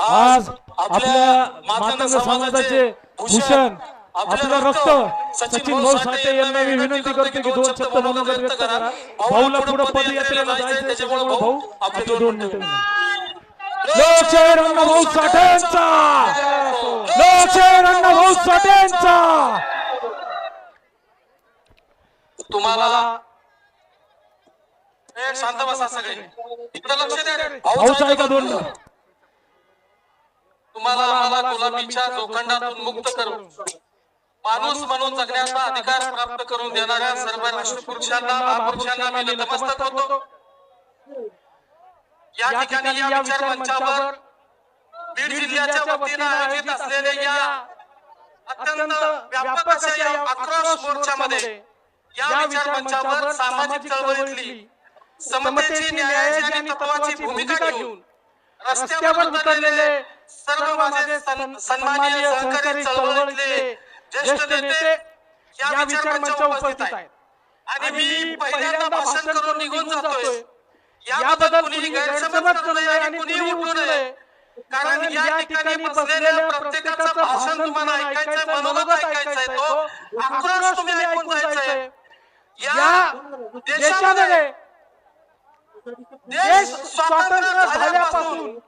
आज आपल्या मातंग समाजाचे भूषण आपलं रक्त सचिन भाऊ साठे यांना मी विनंती करतो की 2 शब्द मनोगत व्यक्त करा. भाऊला पुढे पदयात्रेला जायचं त्याच्यामुळे भाऊ आपले 2 मिनिटं. लोकशाहीर अण्णाभाऊ साठेंचा, लोकशाहीर अण्णाभाऊ साठेंचा. तुम्हाला शांत बसा सगळे, इकडे लक्ष द्या. भाऊचा ऐका 2 मिनिटं. तुम्हाला आम्हाला गुलामीच्या लोखंडातून मुक्त करून माणूस म्हणून जगण्याचा अधिकार प्राप्त करून देणाऱ्या सर्व राष्ट्रपुरुषांना महापुरुषांना मी नतमस्तक होतो. या ठिकाणी या विचार मंचावर बीड जिल्ह्याच्या वतीने आयोजित असलेल्या या अत्यंत व्यापक अशा या आक्रोश मोर्चामध्ये या विचार मंचावर सामाजिक चळवळीतली समतेची, न्यायाची आणि तत्वाची भूमिका घेऊन रस्त्यावर उतरलेले सर्व माझे सन्माननीय सहकारी चळवळीतले ज्येष्ठ नेते या विचार मंचावर उपस्थित आहेत. आणि मी पहिल्यांदा भाषण करून निघून जातोय. याबद्दल कुणी गैरसमज करू नये आणि कुणी उठू नये, कारण या ठिकाणी बसलेल्या प्रत्येकाचं भाषण तुम्हाला ऐकायचंय, मनोगत ऐकायचंय, तो आक्रोश तुम्ही ऐकून जायचंय. या देशामध्ये देश स्वतंत्र झाल्यापासून